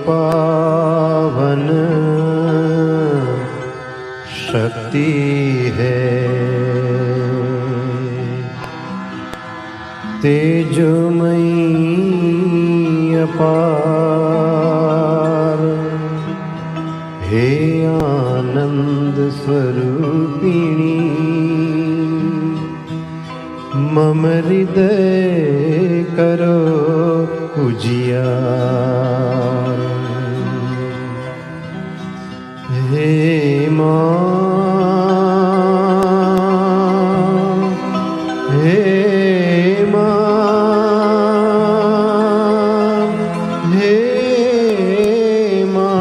पावन शक्ति है, तेजोमयी अपार, हे आनंद स्वरूपिणी, मम हृदय करो उजियार। हे माँ, हे माँ, हे माँ।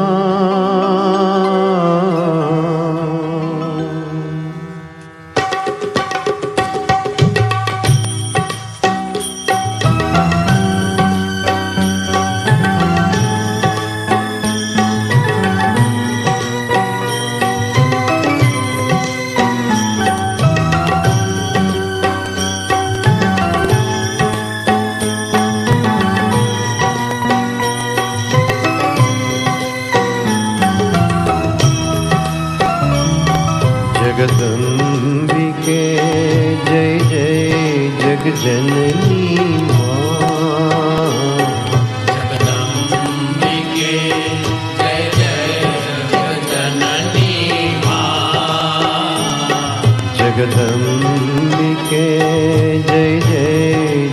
जगदम्बिके जय जय जगजननी माँ। जगदम्बिके जय जय जगजननी माँ। जगदम्बिके जय जय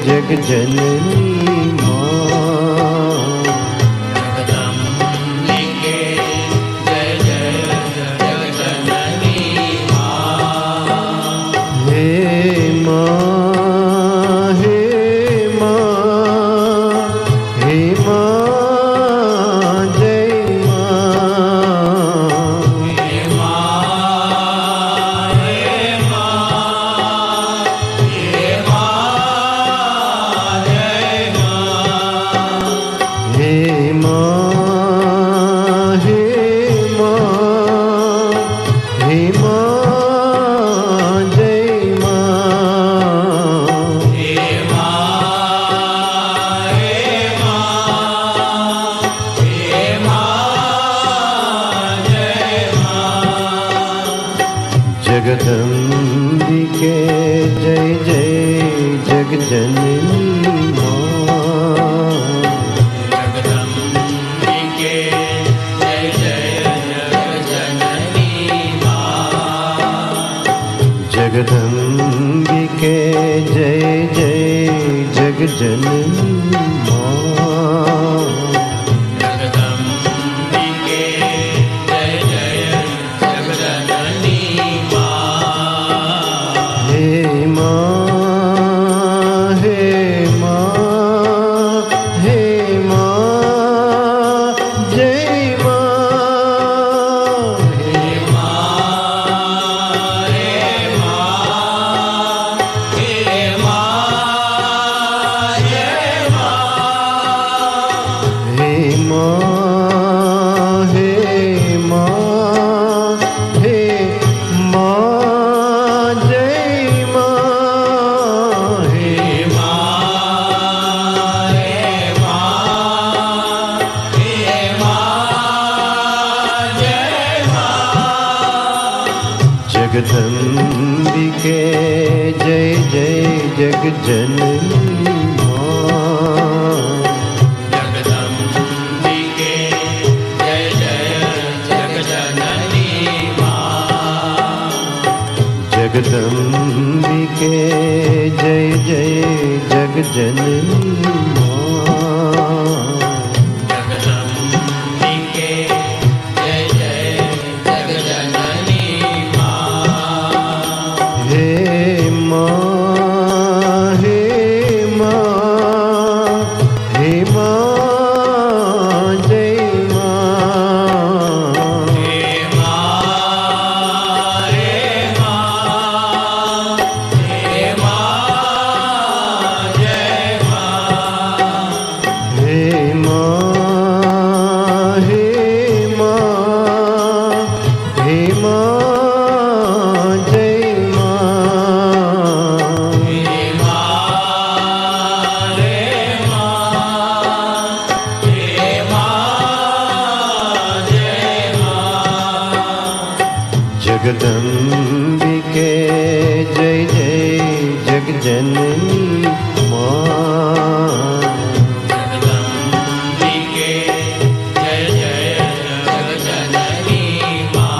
जगजननी जगदम्बिके जय जय जगजननी माँ। जगदम्बिके जय जय जगजननी माँ। जगदम्बिके जय जय जगजननी माँ। जगदम्बिके जय जय जगजननी माँ। जगदम्बिके जय जय जगजननी माँ। जगदम्बिके जय जय जगजननी माँ। जगदम्बिके जय जय जगजननी माँ। जगदम्बिके जय जय जगजननी माँ।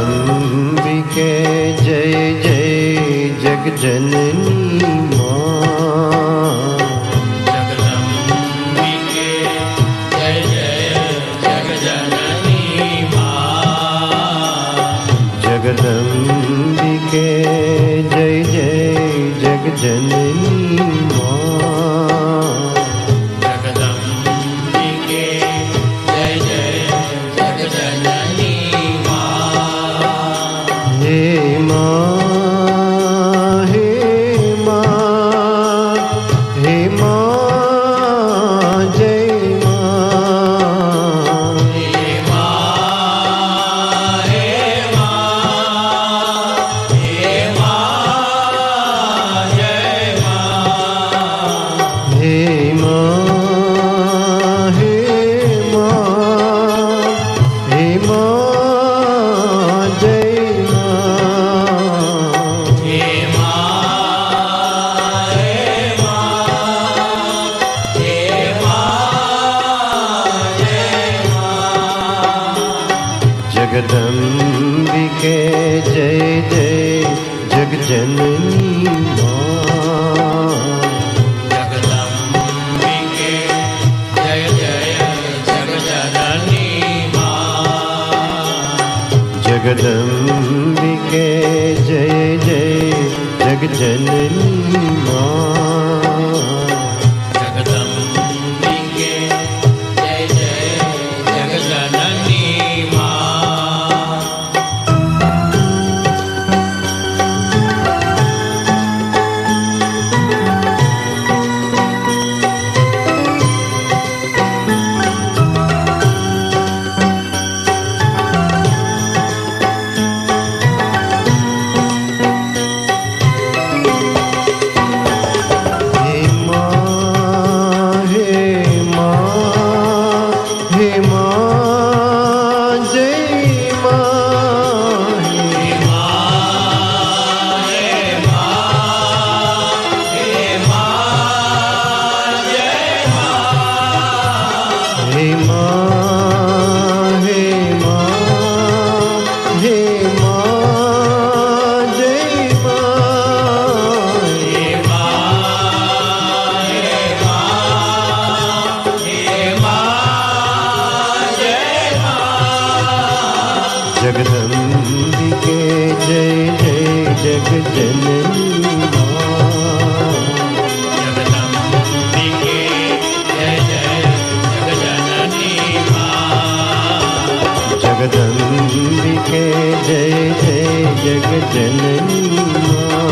जगदम्बिके जय जय जगजननी माँ। जगदम्बिके जय जय जगजननी माँ। जगदम्बिके जय जय जगजननी माँ। जगदम्बिके जय जय जगजननी माँ। हे माँ, हे माँ, हे माँ जय माँ। हे माँ, हे माँ, हे माँ जय माँ। हे माँ, हे माँ, हे माँ जय माँ। हे माँ, हे माँ, हे माँ जय माँ। जगदम्बिके जय जय जगजननी माँ। जगदम्बिके जय जय जगजननी माँ। जगदम्बिके जय जय जगजननी माँ। जगदम्बिके जय जय जगजननी माँ। हे माँ, हे माँ, हे माँ जय माँ। हे माँ, हे माँ, हे माँ जय माँ। हे माँ, हे माँ, हे माँ जय माँ। हे माँ, हे माँ, हे माँ जय माँ। जगदम्बिके जय जय जगजननी माँ। जगदम्बिके जय जय जगजननी माँ। जगदम्बिके जय जय जगजननी माँ।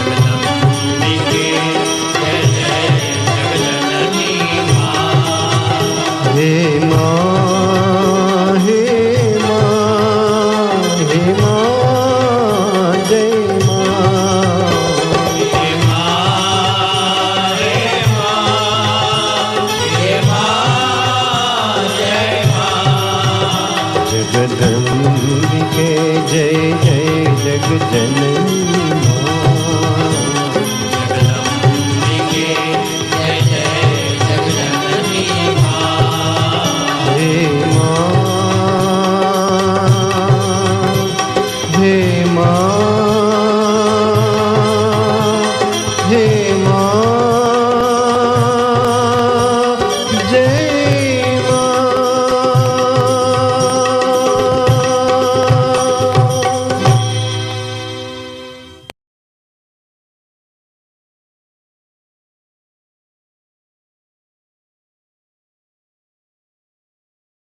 जगदम्बिके जय जय जगजननी माँ। हे माँ, हे माँ, हे माँ जय माँ। हे माँ, हे माँ, हे माँ जय माँ। जगदम्बिके जय जय जगजननी